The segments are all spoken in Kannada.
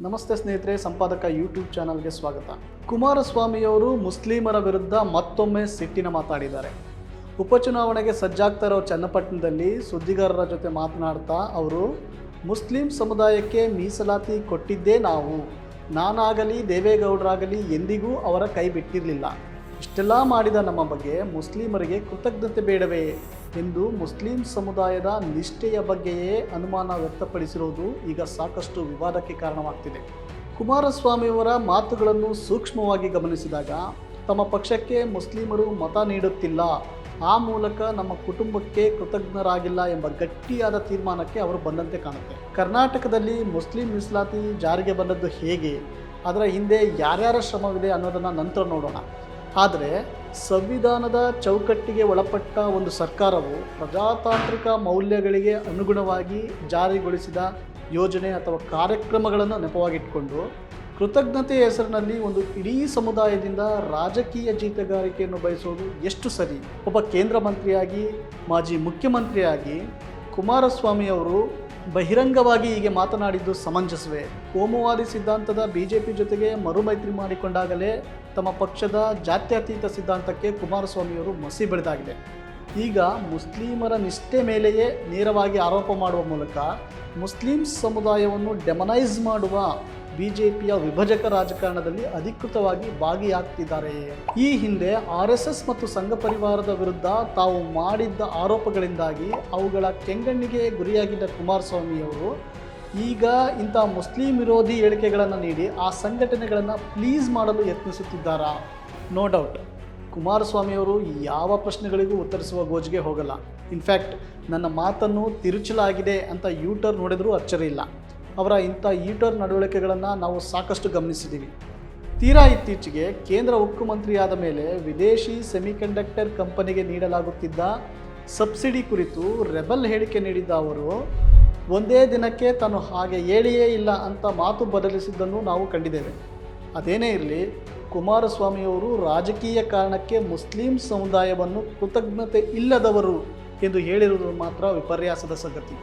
ನಮಸ್ತೆ ಸ್ನೇಹಿತರೆ, ಸಂಪಾದಕ ಯೂಟ್ಯೂಬ್ ಚಾನಲ್ಗೆ ಸ್ವಾಗತ. ಕುಮಾರಸ್ವಾಮಿಯವರು ಮುಸ್ಲಿಮರ ವಿರುದ್ಧ ಮತ್ತೊಮ್ಮೆ ಸಿಟ್ಟಿನ ಮಾತಾಡಿದ್ದಾರೆ. ಉಪಚುನಾವಣೆಗೆ ಸಜ್ಜಾಗ್ತಾ ಇರೋ ಚನ್ನಪಟ್ಟಣದಲ್ಲಿ ಸುದ್ದಿಗಾರರ ಜೊತೆ ಮಾತನಾಡ್ತಾ ಅವರು ಮುಸ್ಲಿಂ ಸಮುದಾಯಕ್ಕೆ ಮೀಸಲಾತಿ ಕೊಟ್ಟಿದ್ದೇ ನಾನಾಗಲಿ ದೇವೇಗೌಡರಾಗಲಿ ಎಂದಿಗೂ ಅವರ ಕೈ ಬಿಟ್ಟಿರಲಿಲ್ಲ. ಇಷ್ಟೆಲ್ಲ ಮಾಡಿದ ನಮ್ಮ ಬಗ್ಗೆ ಮುಸ್ಲಿಮರಿಗೆ ಕೃತಜ್ಞತೆ ಬೇಡವೇ ಎಂದು ಮುಸ್ಲಿಂ ಸಮುದಾಯದ ನಿಷ್ಠೆಯ ಬಗ್ಗೆಯೇ ಅನುಮಾನ ವ್ಯಕ್ತಪಡಿಸಿರುವುದು ಈಗ ಸಾಕಷ್ಟು ವಿವಾದಕ್ಕೆ ಕಾರಣವಾಗ್ತಿದೆ. ಕುಮಾರಸ್ವಾಮಿಯವರ ಮಾತುಗಳನ್ನು ಸೂಕ್ಷ್ಮವಾಗಿ ಗಮನಿಸಿದಾಗ ತಮ್ಮ ಪಕ್ಷಕ್ಕೆ ಮುಸ್ಲಿಮರು ಮತ ನೀಡುತ್ತಿಲ್ಲ, ಆ ಮೂಲಕ ನಮ್ಮ ಕುಟುಂಬಕ್ಕೆ ಕೃತಜ್ಞರಾಗಿಲ್ಲ ಎಂಬ ಗಟ್ಟಿಯಾದ ತೀರ್ಮಾನಕ್ಕೆ ಅವರು ಬಂದಂತೆ ಕಾಣುತ್ತೆ. ಕರ್ನಾಟಕದಲ್ಲಿ ಮುಸ್ಲಿಂ ಮೀಸಲಾತಿ ಜಾರಿಗೆ ಬಂದದ್ದು ಹೇಗೆ, ಅದರ ಹಿಂದೆ ಯಾರ್ಯಾರ ಶ್ರಮವಿದೆ ಅನ್ನೋದನ್ನು ನಂತರ ನೋಡೋಣ. ಆದರೆ ಸಂವಿಧಾನದ ಚೌಕಟ್ಟಿಗೆ ಒಳಪಟ್ಟ ಒಂದು ಸರ್ಕಾರವು ಪ್ರಜಾತಾಂತ್ರಿಕ ಮೌಲ್ಯಗಳಿಗೆ ಅನುಗುಣವಾಗಿ ಜಾರಿಗೊಳಿಸಿದ ಯೋಜನೆ ಅಥವಾ ಕಾರ್ಯಕ್ರಮಗಳನ್ನು ನೆಪವಾಗಿಟ್ಕೊಂಡು ಕೃತಜ್ಞತೆಯ ಹೆಸರಿನಲ್ಲಿ ಒಂದು ಇಡೀ ಸಮುದಾಯದಿಂದ ರಾಜಕೀಯ ಜೀತಗಾರಿಕೆಯನ್ನು ಬಯಸುವುದು ಎಷ್ಟು ಸರಿ? ಒಬ್ಬ ಕೇಂದ್ರ ಮಂತ್ರಿಯಾಗಿ, ಮಾಜಿ ಮುಖ್ಯಮಂತ್ರಿಯಾಗಿ ಕುಮಾರಸ್ವಾಮಿಯವರು ಬಹಿರಂಗವಾಗಿ ಹೀಗೆ ಮಾತನಾಡಿದ್ದು ಸಮಂಜಸವೇ? ಕೋಮುವಾದಿ ಸಿದ್ಧಾಂತದ ಬಿಜೆಪಿ ಜೊತೆಗೆ ಮರುಮೈತ್ರಿ ಮಾಡಿಕೊಂಡಾಗಲೇ ತಮ್ಮ ಪಕ್ಷದ ಜಾತ್ಯತೀತ ಸಿದ್ಧಾಂತಕ್ಕೆ ಕುಮಾರಸ್ವಾಮಿಯವರು ಮಸಿ ಬೆಳೆದಾಗಿದೆ. ಈಗ ಮುಸ್ಲಿಮರ ನಿಷ್ಠೆ ಮೇಲೆಯೇ ನೇರವಾಗಿ ಆರೋಪ ಮಾಡುವ ಮೂಲಕ ಮುಸ್ಲಿಂ ಸಮುದಾಯವನ್ನು ಡೆಮನೈಸ್ ಮಾಡುವ ಬಿಜೆಪಿಯ ವಿಭಜಕ ರಾಜಕಾರಣದಲ್ಲಿ ಅಧಿಕೃತವಾಗಿ ಭಾಗಿಯಾಗ್ತಿದ್ದಾರೆ. ಈ ಹಿಂದೆ RSS ಮತ್ತು ಸಂಘ ಪರಿವಾರದ ವಿರುದ್ಧ ತಾವು ಮಾಡಿದ್ದ ಆರೋಪಗಳಿಂದಾಗಿ ಅವುಗಳ ಕೆಂಗಣ್ಣಿಗೆ ಗುರಿಯಾಗಿದ್ದ ಕುಮಾರಸ್ವಾಮಿಯವರು ಈಗ ಇಂಥ ಮುಸ್ಲಿಂ ವಿರೋಧಿ ಹೇಳಿಕೆಗಳನ್ನು ನೀಡಿ ಆ ಸಂಘಟನೆಗಳನ್ನು ಪ್ಲೀಸ್ ಮಾಡಲು ಯತ್ನಿಸುತ್ತಿದ್ದಾರಾ? ನೋ ಡೌಟ್ ಕುಮಾರಸ್ವಾಮಿಯವರು ಯಾವ ಪ್ರಶ್ನೆಗಳಿಗೂ ಉತ್ತರಿಸುವ ಗೋಜಿಗೆ ಹೋಗಲ್ಲ. ಇನ್ಫ್ಯಾಕ್ಟ್ ನನ್ನ ಮಾತನ್ನು ತಿರುಚಲಾಗಿದೆ ಅಂತ ಯೂಟರ್ನ್ ನೋಡಿದರೂ ಅಚ್ಚರಿ ಇಲ್ಲ. ಅವರ ಇಂಥ ಯೂಟರ್ನ್ ನಡವಳಿಕೆಗಳನ್ನು ನಾವು ಸಾಕಷ್ಟು ಗಮನಿಸಿದ್ದೀವಿ. ತೀರಾ ಇತ್ತೀಚೆಗೆ ಕೇಂದ್ರ ಉಕ್ಕು ಮಂತ್ರಿಯಾದ ಮೇಲೆ ವಿದೇಶಿ ಸೆಮಿಕಂಡಕ್ಟರ್ ಕಂಪನಿಗೆ ನೀಡಲಾಗುತ್ತಿದ್ದ ಸಬ್ಸಿಡಿ ಕುರಿತು ರೆಬಲ್ ಹೇಳಿಕೆ ನೀಡಿದ್ದ ಅವರು ಒಂದೇ ದಿನಕ್ಕೆ ತಾನು ಹಾಗೆ ಹೇಳಿಯೇ ಇಲ್ಲ ಅಂತ ಮಾತು ಬದಲಿಸಿದ್ದನ್ನು ನಾವು ಕಂಡಿದ್ದೇವೆ. ಅದೇನೇ ಇರಲಿ, ಕುಮಾರಸ್ವಾಮಿಯವರು ರಾಜಕೀಯ ಕಾರಣಕ್ಕೆ ಮುಸ್ಲಿಂ ಸಮುದಾಯವನ್ನು ಕೃತಜ್ಞತೆ ಇಲ್ಲದವರು ಎಂದು ಹೇಳಿರುವುದು ಮಾತ್ರ ವಿಪರ್ಯಾಸದ ಸಂಗತಿ.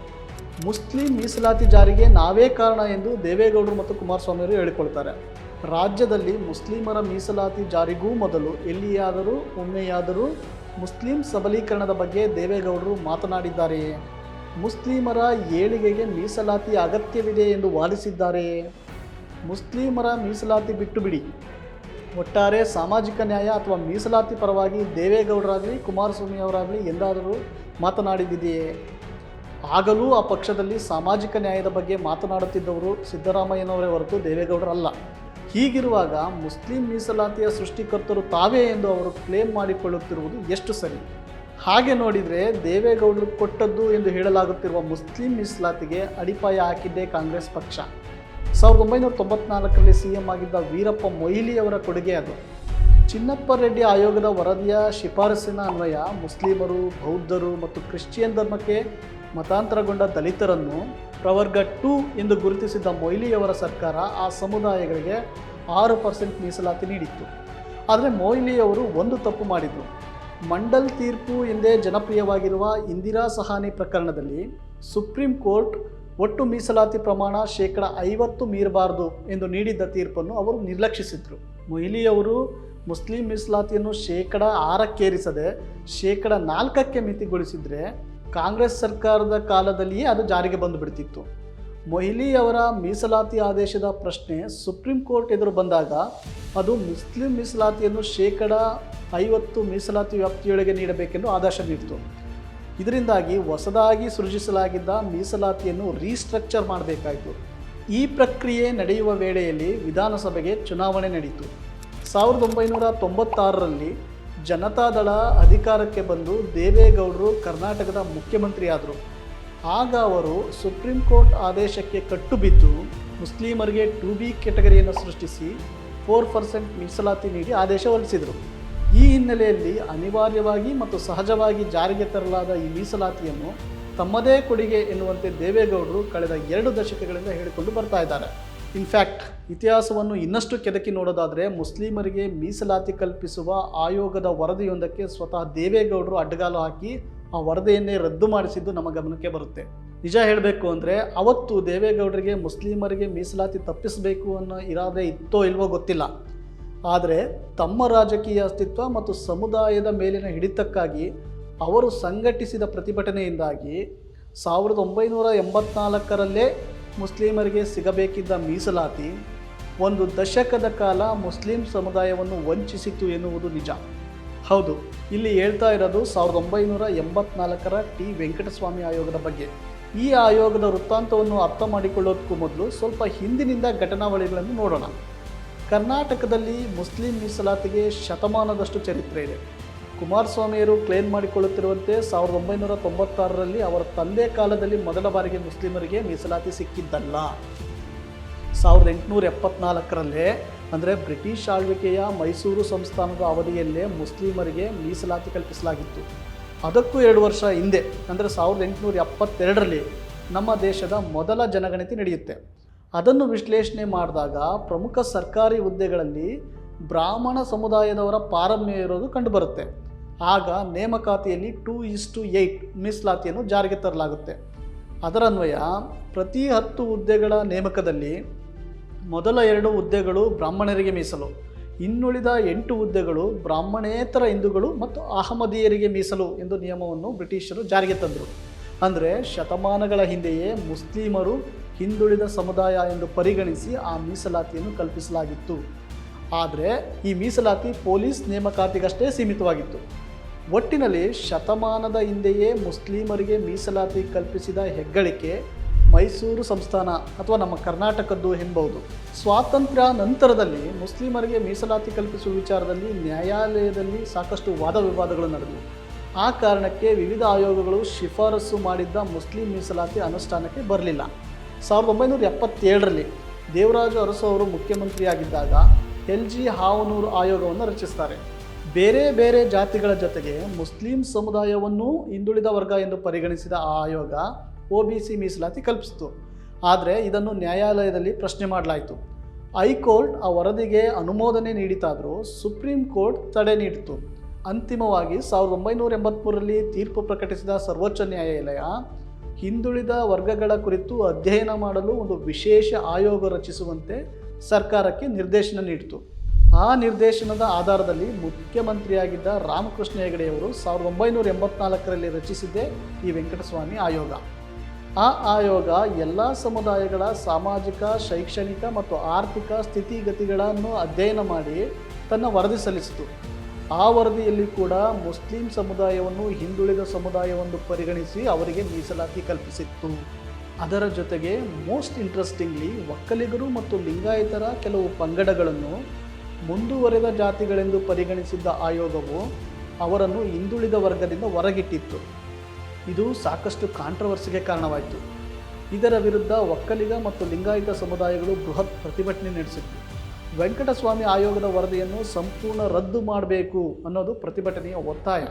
ಮುಸ್ಲಿಂ ಮೀಸಲಾತಿ ಜಾರಿಗೆ ನಾವೇ ಕಾರಣ ಎಂದು ದೇವೇಗೌಡರು ಮತ್ತು ಕುಮಾರಸ್ವಾಮಿಯವರು ಹೇಳಿಕೊಳ್ತಾರೆ. ರಾಜ್ಯದಲ್ಲಿ ಮುಸ್ಲಿಮರ ಮೀಸಲಾತಿ ಜಾರಿಗೂ ಮೊದಲು ಎಲ್ಲಿಯಾದರೂ ಒಮ್ಮೆಯಾದರೂ ಮುಸ್ಲಿಂ ಸಬಲೀಕರಣದ ಬಗ್ಗೆ ದೇವೇಗೌಡರು ಮಾತನಾಡಿದ್ದಾರೆಯೇ? ಮುಸ್ಲಿಮರ ಏಳಿಗೆಗೆ ಮೀಸಲಾತಿ ಅಗತ್ಯವಿದೆ ಎಂದು ವಾದಿಸಿದ್ದಾರೆಯೇ? ಮುಸ್ಲಿಮರ ಮೀಸಲಾತಿ ಬಿಟ್ಟು ಬಿಡಿ, ಒಟ್ಟಾರೆ ಸಾಮಾಜಿಕ ನ್ಯಾಯ ಅಥವಾ ಮೀಸಲಾತಿ ಪರವಾಗಿ ದೇವೇಗೌಡರಾಗಲಿ ಕುಮಾರಸ್ವಾಮಿಯವರಾಗಲಿ ಎಂದಾದರೂ ಮಾತನಾಡಿದ್ದಿದೆಯೇ? ಆಗಲೂ ಆ ಪಕ್ಷದಲ್ಲಿ ಸಾಮಾಜಿಕ ನ್ಯಾಯದ ಬಗ್ಗೆ ಮಾತನಾಡುತ್ತಿದ್ದವರು ಸಿದ್ದರಾಮಯ್ಯನವರೇ ಹೊರತು ದೇವೇಗೌಡರಲ್ಲ. ಹೀಗಿರುವಾಗ ಮುಸ್ಲಿಂ ಮೀಸಲಾತಿಯ ಸೃಷ್ಟಿಕರ್ತರು ತಾವೇ ಎಂದು ಅವರು ಕ್ಲೇಮ್ ಮಾಡಿಕೊಳ್ಳುತ್ತಿರುವುದು ಎಷ್ಟು ಸರಿ? ಹಾಗೆ ನೋಡಿದರೆ ದೇವೇಗೌಡರು ಕೊಟ್ಟದ್ದು ಎಂದು ಹೇಳಲಾಗುತ್ತಿರುವ ಮುಸ್ಲಿಂ ಮೀಸಲಾತಿಗೆ ಅಡಿಪಾಯ ಹಾಕಿದ್ದೇ ಕಾಂಗ್ರೆಸ್ ಪಕ್ಷ. 1994ರಲ್ಲಿ CM ಆಗಿದ್ದ ವೀರಪ್ಪ ಮೊಯ್ಲಿಯವರ ಕೊಡುಗೆ ಅದು. ಚಿನ್ನಪ್ಪ ರೆಡ್ಡಿ ಆಯೋಗದ ವರದಿಯ ಶಿಫಾರಸಿನ ಅನ್ವಯ ಮುಸ್ಲಿಮರು, ಬೌದ್ಧರು ಮತ್ತು ಕ್ರಿಶ್ಚಿಯನ್ ಧರ್ಮಕ್ಕೆ ಮತಾಂತರಗೊಂಡ ದಲಿತರನ್ನು ಪ್ರವರ್ಗ 2 ಎಂದು ಗುರುತಿಸಿದ್ದ ಮೊಯ್ಲಿಯವರ ಸರ್ಕಾರ ಆ ಸಮುದಾಯಗಳಿಗೆ 6% ಮೀಸಲಾತಿ ನೀಡಿತ್ತು. ಆದರೆ ಮೊಯ್ಲಿಯವರು ಒಂದು ತಪ್ಪು ಮಾಡಿದರು. ಮಂಡಲ್ ತೀರ್ಪು ಎಂದೇ ಜನಪ್ರಿಯವಾಗಿರುವ ಇಂದಿರಾ ಸಹಾನಿ ಪ್ರಕರಣದಲ್ಲಿ ಸುಪ್ರೀಂ ಕೋರ್ಟ್ ಒಟ್ಟು ಮೀಸಲಾತಿ ಪ್ರಮಾಣ 50% ಮೀರಬಾರದು ಎಂದು ನೀಡಿದ್ದ ತೀರ್ಪನ್ನು ಅವರು ನಿರ್ಲಕ್ಷಿಸಿದರು. ಮೊಯ್ಲಿಯವರು ಮುಸ್ಲಿಂ ಮೀಸಲಾತಿಯನ್ನು 6%ಕ್ಕೇರಿಸದೆ 4%ಕ್ಕೆ ಮಿತಿಗೊಳಿಸಿದರೆ ಕಾಂಗ್ರೆಸ್ ಸರ್ಕಾರದ ಕಾಲದಲ್ಲಿಯೇ ಅದು ಜಾರಿಗೆ ಬಂದುಬಿಡ್ತಿತ್ತು. ಮೊಯ್ಲಿಯವರ ಮೀಸಲಾತಿ ಆದೇಶದ ಪ್ರಶ್ನೆ ಸುಪ್ರೀಂ ಕೋರ್ಟ್ ಎದುರು ಬಂದಾಗ ಅದು ಮುಸ್ಲಿಂ ಮೀಸಲಾತಿಯನ್ನು 50% ಮೀಸಲಾತಿ ವ್ಯಾಪ್ತಿಯೊಳಗೆ ನೀಡಬೇಕೆಂದು ಆದೇಶ ನೀಡಿತು. ಇದರಿಂದಾಗಿ ಹೊಸದಾಗಿ ಸೃಜಿಸಲಾಗಿದ್ದ ಮೀಸಲಾತಿಯನ್ನು ರೀಸ್ಟ್ರಕ್ಚರ್ ಮಾಡಬೇಕಾಯಿತು. ಈ ಪ್ರಕ್ರಿಯೆ ನಡೆಯುವ ವೇಳೆಯಲ್ಲಿ ವಿಧಾನಸಭೆಗೆ ಚುನಾವಣೆ ನಡೆಯಿತು. 1996ರಲ್ಲಿ ಜನತಾದಳ ಅಧಿಕಾರಕ್ಕೆ ಬಂದು ದೇವೇಗೌಡರು ಕರ್ನಾಟಕದ ಮುಖ್ಯಮಂತ್ರಿಯಾದರು. ಆಗ ಅವರು ಸುಪ್ರೀಂ ಕೋರ್ಟ್ ಆದೇಶಕ್ಕೆ ಕಟ್ಟುಬಿದ್ದು ಮುಸ್ಲಿಮರಿಗೆ 2B ಕೆಟಗರಿಯನ್ನು ಸೃಷ್ಟಿಸಿ 4% ಮೀಸಲಾತಿ ನೀಡಿ ಆದೇಶ ಹೊರಡಿಸಿದರು. ಈ ಹಿನ್ನೆಲೆಯಲ್ಲಿ ಅನಿವಾರ್ಯವಾಗಿ ಮತ್ತು ಸಹಜವಾಗಿ ಜಾರಿಗೆ ತರಲಾದ ಈ ಮೀಸಲಾತಿಯನ್ನು ತಮ್ಮದೇ ಕೊಡುಗೆ ಎನ್ನುವಂತೆ ದೇವೇಗೌಡರು ಕಳೆದ 2 ದಶಕಗಳಿಂದ ಹೇಳಿಕೊಂಡು ಬರ್ತಾ ಇದ್ದಾರೆ. ಇನ್ಫ್ಯಾಕ್ಟ್ ಇತಿಹಾಸವನ್ನು ಇನ್ನಷ್ಟು ಕೆದಕಿ ನೋಡೋದಾದರೆ ಮುಸ್ಲಿಮರಿಗೆ ಮೀಸಲಾತಿ ಕಲ್ಪಿಸುವ ಆಯೋಗದ ವರದಿಯೊಂದಕ್ಕೆ ಸ್ವತಃ ದೇವೇಗೌಡರು ಅಡ್ಡಗಾಲು ಹಾಕಿ ಆ ವರದಿಯನ್ನೇ ರದ್ದು ಮಾಡಿಸಿದ್ದು ನಮ್ಮ ಗಮನಕ್ಕೆ ಬರುತ್ತೆ. ನಿಜ ಹೇಳಬೇಕು ಅಂದರೆ ಅವತ್ತು ದೇವೇಗೌಡರಿಗೆ ಮುಸ್ಲಿಮರಿಗೆ ಮೀಸಲಾತಿ ತಪ್ಪಿಸಬೇಕು ಅನ್ನೋ ಇರಾದೆ ಇತ್ತೋ ಇಲ್ವೋ ಗೊತ್ತಿಲ್ಲ. ಆದರೆ ತಮ್ಮ ರಾಜಕೀಯ ಅಸ್ತಿತ್ವ ಮತ್ತು ಸಮುದಾಯದ ಮೇಲಿನ ಹಿಡಿತಕ್ಕಾಗಿ ಅವರು ಸಂಘಟಿಸಿದ ಪ್ರತಿಭಟನೆಯಿಂದಾಗಿ 1984ರಲ್ಲೇ ಮುಸ್ಲಿಮರಿಗೆ ಸಿಗಬೇಕಿದ್ದ ಮೀಸಲಾತಿ ಒಂದು ದಶಕದ ಕಾಲ ಮುಸ್ಲಿಂ ಸಮುದಾಯವನ್ನು ವಂಚಿಸಿತು ಎನ್ನುವುದು ನಿಜ. ಹೌದು, ಇಲ್ಲಿ ಹೇಳ್ತಾ ಇರೋದು 1984ರ ಟಿ ವೆಂಕಟಸ್ವಾಮಿ ಆಯೋಗದ ಬಗ್ಗೆ. ಈ ಆಯೋಗದ ವೃತ್ತಾಂತವನ್ನು ಅರ್ಥ ಮಾಡಿಕೊಳ್ಳೋದಕ್ಕೂ ಮೊದಲು ಸ್ವಲ್ಪ ಹಿಂದಿನಿಂದ ಘಟನಾವಳಿಗಳನ್ನು ನೋಡೋಣ. ಕರ್ನಾಟಕದಲ್ಲಿ ಮುಸ್ಲಿಂ ಮೀಸಲಾತಿಗೆ ಶತಮಾನದಷ್ಟು ಚರಿತ್ರೆ ಇದೆ. ಕುಮಾರಸ್ವಾಮಿಯರು ಕ್ಲೇಮ್ ಮಾಡಿಕೊಳ್ಳುತ್ತಿರುವಂತೆ 1996ರಲ್ಲಿ ಅವರ ತಂದೆ ಕಾಲದಲ್ಲಿ ಮೊದಲ ಬಾರಿಗೆ ಮುಸ್ಲಿಮರಿಗೆ ಮೀಸಲಾತಿ ಸಿಕ್ಕಿದ್ದಲ್ಲ. 1874ರಲ್ಲೇ ಅಂದರೆ ಬ್ರಿಟಿಷ್ ಆಳ್ವಿಕೆಯ ಮೈಸೂರು ಸಂಸ್ಥಾನದ ಅವಧಿಯಲ್ಲೇ ಮುಸ್ಲಿಮರಿಗೆ ಮೀಸಲಾತಿ ಕಲ್ಪಿಸಲಾಗಿತ್ತು. ಅದಕ್ಕೂ 2 ವರ್ಷ ಹಿಂದೆ ಅಂದರೆ 1872ರಲ್ಲಿ ನಮ್ಮ ದೇಶದ ಮೊದಲ ಜನಗಣತಿ ನಡೆಯುತ್ತೆ. ಅದನ್ನು ವಿಶ್ಲೇಷಣೆ ಮಾಡಿದಾಗ ಪ್ರಮುಖ ಸರ್ಕಾರಿ ಹುದ್ದೆಗಳಲ್ಲಿ ಬ್ರಾಹ್ಮಣ ಸಮುದಾಯದವರ ಪಾರಮ್ಯ ಇರೋದು ಕಂಡುಬರುತ್ತೆ. ಆಗ ನೇಮಕಾತಿಯಲ್ಲಿ 2:8 ಮೀಸಲಾತಿಯನ್ನು ಜಾರಿಗೆ ತರಲಾಗುತ್ತೆ. ಅದರನ್ವಯ ಪ್ರತಿ 10 ಹುದ್ದೆಗಳ ನೇಮಕದಲ್ಲಿ ಮೊದಲ 2 ಹುದ್ದೆಗಳು ಬ್ರಾಹ್ಮಣರಿಗೆ ಮೀಸಲು, ಇನ್ನುಳಿದ 8 ಹುದ್ದೆಗಳು ಬ್ರಾಹ್ಮಣೇತರ ಹಿಂದೂಗಳು ಮತ್ತು ಅಹಮದೀಯರಿಗೆ ಮೀಸಲು ಎಂದು ನಿಯಮವನ್ನು ಬ್ರಿಟಿಷರು ಜಾರಿಗೆ ತಂದರು. ಅಂದರೆ ಶತಮಾನಗಳ ಹಿಂದೆಯೇ ಮುಸ್ಲಿಮರು ಹಿಂದುಳಿದ ಸಮುದಾಯ ಎಂದು ಪರಿಗಣಿಸಿ ಆ ಮೀಸಲಾತಿಯನ್ನು ಕಲ್ಪಿಸಲಾಗಿತ್ತು. ಆದರೆ ಈ ಮೀಸಲಾತಿ ಪೊಲೀಸ್ ನೇಮಕಾತಿಗಷ್ಟೇ ಸೀಮಿತವಾಗಿತ್ತು. ಒಟ್ಟಿನಲ್ಲಿ ಶತಮಾನದ ಹಿಂದೆಯೇ ಮುಸ್ಲಿಮರಿಗೆ ಮೀಸಲಾತಿ ಕಲ್ಪಿಸಿದ ಹೆಗ್ಗಳಿಕೆ ಮೈಸೂರು ಸಂಸ್ಥಾನ ಅಥವಾ ನಮ್ಮ ಕರ್ನಾಟಕದ್ದು ಎಂಬುದು. ಸ್ವಾತಂತ್ರ್ಯ ನಂತರದಲ್ಲಿ ಮುಸ್ಲಿಮರಿಗೆ ಮೀಸಲಾತಿ ಕಲ್ಪಿಸುವ ವಿಚಾರದಲ್ಲಿ ನ್ಯಾಯಾಲಯದಲ್ಲಿ ಸಾಕಷ್ಟು ವಾದ ವಿವಾದಗಳು ನಡೆದವು. ಆ ಕಾರಣಕ್ಕೆ ವಿವಿಧ ಆಯೋಗಗಳು ಶಿಫಾರಸು ಮಾಡಿದ್ದ ಮುಸ್ಲಿಂ ಮೀಸಲಾತಿ ಅನುಷ್ಠಾನಕ್ಕೆ ಬರಲಿಲ್ಲ. 1977ರಲ್ಲಿ ದೇವರಾಜು ಅರಸು ಅವರು ಮುಖ್ಯಮಂತ್ರಿಯಾಗಿದ್ದಾಗ LG ಹಾವನೂರು ಆಯೋಗವನ್ನು ರಚಿಸ್ತಾರೆ. ಬೇರೆ ಬೇರೆ ಜಾತಿಗಳ ಜೊತೆಗೆ ಮುಸ್ಲಿಂ ಸಮುದಾಯವನ್ನು ಹಿಂದುಳಿದ ವರ್ಗ ಎಂದು ಪರಿಗಣಿಸಿದ ಆ ಆಯೋಗ OBC ಮೀಸಲಾತಿ ಕಲ್ಪಿಸಿತು. ಆದರೆ ಇದನ್ನು ನ್ಯಾಯಾಲಯದಲ್ಲಿ ಪ್ರಶ್ನೆ ಮಾಡಲಾಯಿತು. ಹೈಕೋರ್ಟ್ ಆ ವರದಿಗೆ ಅನುಮೋದನೆ ನೀಡಿತಾದರೂ ಸುಪ್ರೀಂ ಕೋರ್ಟ್ ತಡೆ ನೀಡಿತು. ಅಂತಿಮವಾಗಿ 1983ರಲ್ಲಿ ತೀರ್ಪು ಪ್ರಕಟಿಸಿದ ಸರ್ವೋಚ್ಚ ನ್ಯಾಯಾಲಯ ಹಿಂದುಳಿದ ವರ್ಗಗಳ ಕುರಿತು ಅಧ್ಯಯನ ಮಾಡಲು ಒಂದು ವಿಶೇಷ ಆಯೋಗ ರಚಿಸುವಂತೆ ಸರ್ಕಾರಕ್ಕೆ ನಿರ್ದೇಶನ ನೀಡಿತು. ಆ ನಿರ್ದೇಶನದ ಆಧಾರದಲ್ಲಿ ಮುಖ್ಯಮಂತ್ರಿಯಾಗಿದ್ದ ರಾಮಕೃಷ್ಣ ಹೆಗಡೆಯವರು 1984ರಲ್ಲಿ ರಚಿಸಿದ್ದೇ ಈ ವೆಂಕಟಸ್ವಾಮಿ ಆಯೋಗ. ಆ ಆಯೋಗ ಎಲ್ಲ ಸಮುದಾಯಗಳ ಸಾಮಾಜಿಕ, ಶೈಕ್ಷಣಿಕ ಮತ್ತು ಆರ್ಥಿಕ ಸ್ಥಿತಿಗತಿಗಳನ್ನು ಅಧ್ಯಯನ ಮಾಡಿ ತನ್ನ ವರದಿ ಸಲ್ಲಿಸಿತು. ಆ ವರದಿಯಲ್ಲಿ ಕೂಡ ಮುಸ್ಲಿಂ ಸಮುದಾಯವನ್ನು ಹಿಂದುಳಿದ ಸಮುದಾಯವೆಂದು ಪರಿಗಣಿಸಿ ಅವರಿಗೆ ಮೀಸಲಾತಿ ಕಲ್ಪಿಸಿತ್ತು. ಅದರ ಜೊತೆಗೆ ಮೋಸ್ಟ್ ಇಂಟ್ರೆಸ್ಟಿಂಗ್ಲಿ ಒಕ್ಕಲಿಗರು ಮತ್ತು ಲಿಂಗಾಯತರ ಕೆಲವು ಪಂಗಡಗಳನ್ನು ಮುಂದುವರೆದ ಜಾತಿಗಳೆಂದು ಪರಿಗಣಿಸಿದ್ದ ಆಯೋಗವು ಅವರನ್ನು ಹಿಂದುಳಿದ ವರ್ಗದಿಂದ ಹೊರಗಿಟ್ಟಿತ್ತು. ಇದು ಸಾಕಷ್ಟು ಕಾಂಟ್ರವರ್ಸಿಗೆ ಕಾರಣವಾಯಿತು. ಇದರ ವಿರುದ್ಧ ಒಕ್ಕಲಿಗ ಮತ್ತು ಲಿಂಗಾಯತ ಸಮುದಾಯಗಳು ಬೃಹತ್ ಪ್ರತಿಭಟನೆ ನಡೆಸಿತ್ತು. ವೆಂಕಟಸ್ವಾಮಿ ಆಯೋಗದ ವರದಿಯನ್ನು ಸಂಪೂರ್ಣ ರದ್ದು ಮಾಡಬೇಕು ಅನ್ನೋದು ಪ್ರತಿಭಟನೆಯ ಒತ್ತಾಯ.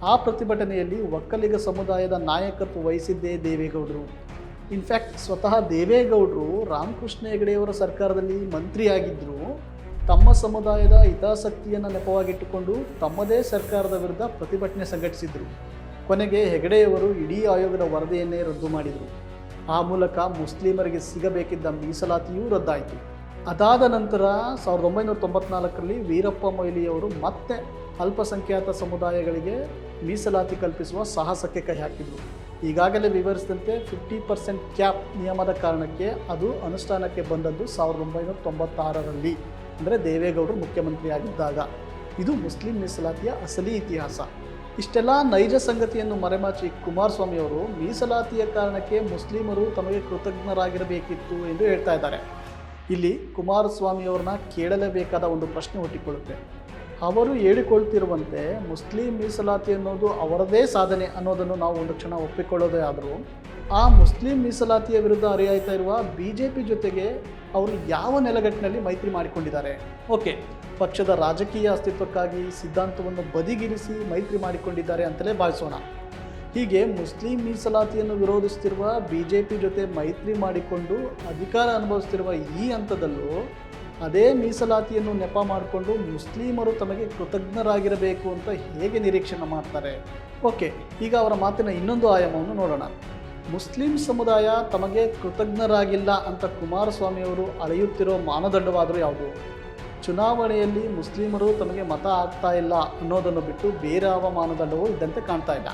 ಆ ಪ್ರತಿಭಟನೆಯಲ್ಲಿ ಒಕ್ಕಲಿಗ ಸಮುದಾಯದ ನಾಯಕತ್ವ ವಹಿಸಿದ್ದೇ ದೇವೇಗೌಡರು. ಇನ್ಫ್ಯಾಕ್ಟ್ ಸ್ವತಃ ದೇವೇಗೌಡರು ರಾಮಕೃಷ್ಣ ಹೆಗಡೆಯವರ ಸರ್ಕಾರದಲ್ಲಿ ಮಂತ್ರಿಯಾಗಿದ್ದರು. ತಮ್ಮ ಸಮುದಾಯದ ಹಿತಾಸಕ್ತಿಯನ್ನು ನೆಪವಾಗಿಟ್ಟುಕೊಂಡು ತಮ್ಮದೇ ಸರ್ಕಾರದ ವಿರುದ್ಧ ಪ್ರತಿಭಟನೆ ಸಂಘಟಿಸಿದರು. ಕೊನೆಗೆ ಹೆಗಡೆಯವರು ಇಡೀ ಆಯೋಗದ ವರದಿಯನ್ನೇ ರದ್ದು ಮಾಡಿದರು. ಆ ಮೂಲಕ ಮುಸ್ಲಿಮರಿಗೆ ಸಿಗಬೇಕಿದ್ದ ಮೀಸಲಾತಿಯೂ ರದ್ದಾಯಿತು. ಅದಾದ ನಂತರ 1994ರಲ್ಲಿ ವೀರಪ್ಪ ಮೊಯ್ಲಿಯವರು ಮತ್ತೆ ಅಲ್ಪಸಂಖ್ಯಾತ ಸಮುದಾಯಗಳಿಗೆ ಮೀಸಲಾತಿ ಕಲ್ಪಿಸುವ ಸಾಹಸಕ್ಕೆ ಕೈ ಹಾಕಿದರು. ಈಗಾಗಲೇ ವಿವರಿಸಿದಂತೆ 50% ಕ್ಯಾಪ್ ನಿಯಮದ ಕಾರಣಕ್ಕೆ ಅದು ಅನುಷ್ಠಾನಕ್ಕೆ ಬಂದದ್ದು 1996ರಲ್ಲಿ, ಅಂದರೆ ದೇವೇಗೌಡರು ಮುಖ್ಯಮಂತ್ರಿಯಾಗಿದ್ದಾಗ. ಇದು ಮುಸ್ಲಿಂ ಮೀಸಲಾತಿಯ ಅಸಲಿ ಇತಿಹಾಸ. ಇಷ್ಟೆಲ್ಲ ನೈಜ ಸಂಗತಿಯನ್ನು ಮರೆಮಾಚಿ ಕುಮಾರಸ್ವಾಮಿಯವರು ಮೀಸಲಾತಿಯ ಕಾರಣಕ್ಕೆ ಮುಸ್ಲಿಮರು ತಮಗೆ ಕೃತಜ್ಞರಾಗಿರಬೇಕಿತ್ತು ಎಂದು ಹೇಳ್ತಾ ಇದ್ದಾರೆ. ಇಲ್ಲಿ ಕುಮಾರಸ್ವಾಮಿಯವ್ರನ್ನ ಕೇಳಲೇಬೇಕಾದ ಒಂದು ಪ್ರಶ್ನೆ ಹುಟ್ಟಿಕೊಳ್ಳುತ್ತೆ. ಅವರು ಹೇಳಿಕೊಳ್ತಿರುವಂತೆ ಮುಸ್ಲಿಂ ಮೀಸಲಾತಿ ಅನ್ನೋದು ಅವರದೇ ಸಾಧನೆ ಅನ್ನೋದನ್ನು ನಾವು ಒಂದು ಕ್ಷಣ ಒಪ್ಪಿಕೊಳ್ಳೋದೇ ಆದರೂ ಆ ಮುಸ್ಲಿಂ ಮೀಸಲಾತಿಯ ವಿರುದ್ಧ ಹರಿಯಾಯ್ತಾ ಇರುವ BJP ಜೊತೆಗೆ ಅವರು ಯಾವ ನೆಲೆಗಟ್ಟಿನಲ್ಲಿ ಮೈತ್ರಿ ಮಾಡಿಕೊಂಡಿದ್ದಾರೆ? ಓಕೆ, ಪಕ್ಷದ ರಾಜಕೀಯ ಅಸ್ತಿತ್ವಕ್ಕಾಗಿ ಸಿದ್ಧಾಂತವನ್ನು ಬದಿಗಿರಿಸಿ ಮೈತ್ರಿ ಮಾಡಿಕೊಂಡಿದ್ದಾರೆ ಅಂತಲೇ ಭಾವಿಸೋಣ. ಹೀಗೆ ಮುಸ್ಲಿಂ ಮೀಸಲಾತಿಯನ್ನು ವಿರೋಧಿಸುತ್ತಿರುವ BJP ಜೊತೆ ಮೈತ್ರಿ ಮಾಡಿಕೊಂಡು ಅಧಿಕಾರ ಅನುಭವಿಸ್ತಿರುವ ಈ ಹಂತದಲ್ಲೂ ಅದೇ ಮೀಸಲಾತಿಯನ್ನು ನೆಪ ಮಾಡಿಕೊಂಡು ಮುಸ್ಲಿಮರು ತಮಗೆ ಕೃತಜ್ಞರಾಗಿರಬೇಕು ಅಂತ ಹೇಗೆ ನಿರೀಕ್ಷಣೆ ಮಾಡ್ತಾರೆ? ಓಕೆ, ಈಗ ಅವರ ಮಾತಿನ ಇನ್ನೊಂದು ಆಯಾಮವನ್ನು ನೋಡೋಣ. ಮುಸ್ಲಿಂ ಸಮುದಾಯ ತಮಗೆ ಕೃತಜ್ಞರಾಗಿಲ್ಲ ಅಂತ ಕುಮಾರಸ್ವಾಮಿಯವರು ಅಳೆಯುತ್ತಿರೋ ಮಾನದಂಡವಾದರೂ ಯಾವುದು? ಚುನಾವಣೆಯಲ್ಲಿ ಮುಸ್ಲಿಮರು ತಮಗೆ ಮತ ಆಗ್ತಾ ಇಲ್ಲ ಅನ್ನೋದನ್ನು ಬಿಟ್ಟು ಬೇರೆ ಯಾವ ಮಾನದಂಡವೂ ಇದ್ದಂತೆ ಕಾಣ್ತಾ ಇಲ್ಲ.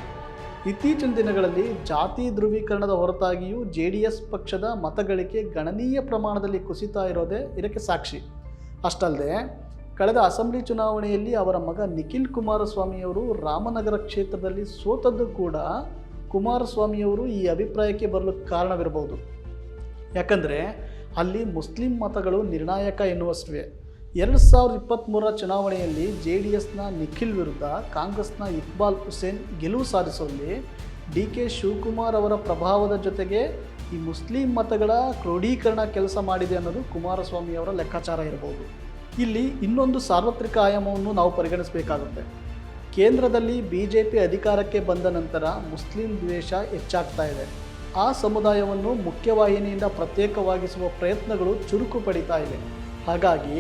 ಇತ್ತೀಚಿನ ದಿನಗಳಲ್ಲಿ ಜಾತಿ ಧ್ರುವೀಕರಣದ ಹೊರತಾಗಿಯೂ JDS ಪಕ್ಷದ ಮತಗಳಿಕೆ ಗಣನೀಯ ಪ್ರಮಾಣದಲ್ಲಿ ಕುಸಿತಾ ಇರೋದೇ ಇದಕ್ಕೆ ಸಾಕ್ಷಿ. ಅಷ್ಟಲ್ಲದೆ ಕಳೆದ ಅಸೆಂಬ್ಲಿ ಚುನಾವಣೆಯಲ್ಲಿ ಅವರ ಮಗ ನಿಖಿಲ್ ಕುಮಾರಸ್ವಾಮಿಯವರು ರಾಮನಗರ ಕ್ಷೇತ್ರದಲ್ಲಿ ಸೋತದ್ದು ಕೂಡ ಕುಮಾರಸ್ವಾಮಿಯವರು ಈ ಅಭಿಪ್ರಾಯಕ್ಕೆ ಬರಲು ಕಾರಣವಿರಬಹುದು. ಯಾಕಂದರೆ ಅಲ್ಲಿ ಮುಸ್ಲಿಂ ಮತಗಳು ನಿರ್ಣಾಯಕ ಎನ್ನುವಷ್ಟಿವೆ. 2023 ಚುನಾವಣೆಯಲ್ಲಿ JDSನ ನಿಖಿಲ್ ವಿರುದ್ಧ ಕಾಂಗ್ರೆಸ್ನ ಇಕ್ಬಾಲ್ ಹುಸೇನ್ ಗೆಲುವು ಸಾಧಿಸುವಲ್ಲಿ DK ಶಿವಕುಮಾರ್ ಅವರ ಪ್ರಭಾವದ ಜೊತೆಗೆ ಈ ಮುಸ್ಲಿಂ ಮತಗಳ ಕ್ರೋಢೀಕರಣ ಕೆಲಸ ಮಾಡಿದೆ ಅನ್ನೋದು ಕುಮಾರಸ್ವಾಮಿಯವರ ಲೆಕ್ಕಾಚಾರ ಇರಬಹುದು. ಇಲ್ಲಿ ಇನ್ನೊಂದು ಸಾರ್ವತ್ರಿಕ ಆಯಾಮವನ್ನು ನಾವು ಪರಿಗಣಿಸಬೇಕಾಗುತ್ತೆ. ಕೇಂದ್ರದಲ್ಲಿ BJP ಅಧಿಕಾರಕ್ಕೆ ಬಂದ ನಂತರ ಮುಸ್ಲಿಂ ದ್ವೇಷ ಹೆಚ್ಚಾಗ್ತಾ ಇದೆ. ಆ ಸಮುದಾಯವನ್ನು ಮುಖ್ಯವಾಹಿನಿಯಿಂದ ಪ್ರತ್ಯೇಕವಾಗಿಸುವ ಪ್ರಯತ್ನಗಳು ಚುರುಕು ಪಡಿತಾ ಇವೆ. ಹಾಗಾಗಿ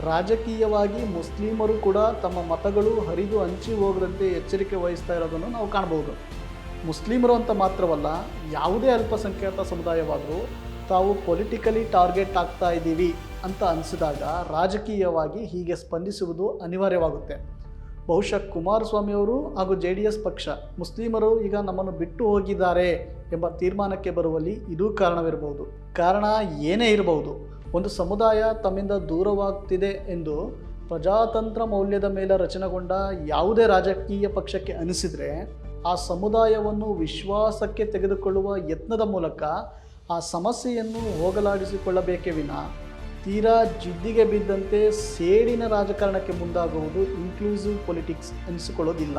ರಾಜಕೀಯವಾಗಿ ಮುಸ್ಲಿಮರು ಕೂಡ ತಮ್ಮ ಮತಗಳು ಹರಿದು ಹಂಚಿ ಹೋಗದಂತೆ ಎಚ್ಚರಿಕೆ ವಹಿಸ್ತಾ ಇರೋದನ್ನು ನಾವು ಕಾಣಬಹುದು. ಮುಸ್ಲಿಮರು ಅಂತ ಮಾತ್ರವಲ್ಲ, ಯಾವುದೇ ಅಲ್ಪಸಂಖ್ಯಾತ ಸಮುದಾಯವಾದರೂ ತಾವು ಪೊಲಿಟಿಕಲಿ ಟಾರ್ಗೆಟ್ ಆಗ್ತಾ ಇದ್ದೀವಿ ಅಂತ ಅನಿಸಿದಾಗ ರಾಜಕೀಯವಾಗಿ ಹೀಗೆ ಸ್ಪಂದಿಸುವುದು ಅನಿವಾರ್ಯವಾಗುತ್ತೆ. ಬಹುಶಃ ಕುಮಾರಸ್ವಾಮಿಯವರು ಹಾಗೂ JDS ಪಕ್ಷ ಮುಸ್ಲಿಮರು ಈಗ ನಮ್ಮನ್ನು ಬಿಟ್ಟು ಹೋಗಿದ್ದಾರೆ ಎಂಬ ತೀರ್ಮಾನಕ್ಕೆ ಬರುವಲ್ಲಿ ಇದೂ ಕಾರಣವಿರಬಹುದು. ಕಾರಣ ಏನೇ ಇರಬಹುದು, ಒಂದು ಸಮುದಾಯ ತಮ್ಮಿಂದ ದೂರವಾಗ್ತಿದೆ ಎಂದು ಪ್ರಜಾತಂತ್ರ ಮೌಲ್ಯದ ಮೇಲೆ ರಚನೆಗೊಂಡ ಯಾವುದೇ ರಾಜಕೀಯ ಪಕ್ಷಕ್ಕೆ ಅನಿಸಿದರೆ ಆ ಸಮುದಾಯವನ್ನು ವಿಶ್ವಾಸಕ್ಕೆ ತೆಗೆದುಕೊಳ್ಳುವ ಯತ್ನದ ಮೂಲಕ ಆ ಸಮಸ್ಯೆಯನ್ನು ಹೋಗಲಾಡಿಸಿಕೊಳ್ಳಬೇಕೇ ವಿನ ತೀರಾ ಜಿದ್ದಿಗೆ ಬಿದ್ದಂತೆ ಸೇಡಿನ ರಾಜಕಾರಣಕ್ಕೆ ಮುಂದಾಗುವುದು ಇನ್ಕ್ಲೂಸಿವ್ ಪೊಲಿಟಿಕ್ಸ್ ಎನಿಸಿಕೊಳ್ಳೋದಿಲ್ಲ.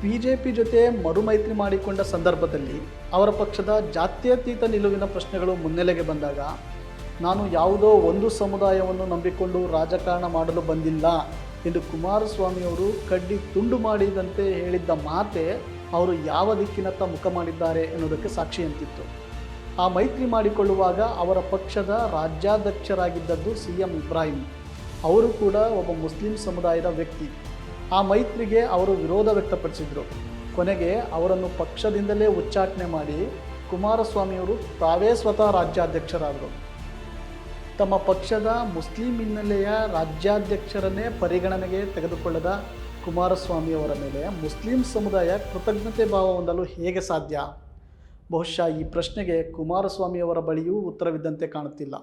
BJP ಜೊತೆ ಮರುಮೈತ್ರಿ ಮಾಡಿಕೊಂಡ ಸಂದರ್ಭದಲ್ಲಿ ಅವರ ಪಕ್ಷದ ಜಾತ್ಯತೀತ ನಿಲುವಿನ ಪ್ರಶ್ನೆಗಳು ಮುನ್ನೆಲೆಗೆ ಬಂದಾಗ ನಾನು ಯಾವುದೋ ಒಂದು ಸಮುದಾಯವನ್ನು ನಂಬಿಕೊಂಡು ರಾಜಕಾರಣ ಮಾಡಲು ಬಂದಿಲ್ಲ ಎಂದು ಕುಮಾರಸ್ವಾಮಿಯವರು ಕಡ್ಡಿ ತುಂಡು ಮಾಡಿದಂತೆ ಹೇಳಿದ್ದ ಮಾತೆ ಅವರು ಯಾವ ದಿಕ್ಕಿನತ್ತ ಮುಖ ಮಾಡಿದ್ದಾರೆ ಎನ್ನುವುದಕ್ಕೆ ಸಾಕ್ಷಿಯಂತಿತ್ತು. ಆ ಮೈತ್ರಿ ಮಾಡಿಕೊಳ್ಳುವಾಗ ಅವರ ಪಕ್ಷದ ರಾಜ್ಯಾಧ್ಯಕ್ಷರಾಗಿದ್ದದ್ದು CM ಇಬ್ರಾಹಿಂ. ಅವರು ಕೂಡ ಒಬ್ಬ ಮುಸ್ಲಿಂ ಸಮುದಾಯದ ವ್ಯಕ್ತಿ. ಆ ಮೈತ್ರಿಗೆ ಅವರು ವಿರೋಧ ವ್ಯಕ್ತಪಡಿಸಿದರು. ಕೊನೆಗೆ ಅವರನ್ನು ಪಕ್ಷದಿಂದಲೇ ಉಚ್ಚಾಟನೆ ಮಾಡಿ ಕುಮಾರಸ್ವಾಮಿಯವರು ತಾವೇ ಸ್ವತಃ ರಾಜ್ಯಾಧ್ಯಕ್ಷರಾದರು. ತಮ್ಮ ಪಕ್ಷದ ಮುಸ್ಲಿಂ ಹಿನ್ನೆಲೆಯ ರಾಜ್ಯಾಧ್ಯಕ್ಷರನ್ನೇ ಪರಿಗಣನೆಗೆ ತೆಗೆದುಕೊಳ್ಳದ ಕುಮಾರಸ್ವಾಮಿಯವರ ಮೇಲೆ ಮುಸ್ಲಿಂ ಸಮುದಾಯ ಕೃತಜ್ಞತೆ ಭಾವ ಹೊಂದಲು ಹೇಗೆ ಸಾಧ್ಯ? ಬಹುಶಃ ಈ ಪ್ರಶ್ನೆಗೆ ಕುಮಾರಸ್ವಾಮಿಯವರ ಬಳಿಯೂ ಉತ್ತರವಿದ್ದಂತೆ ಕಾಣುತ್ತಿಲ್ಲ.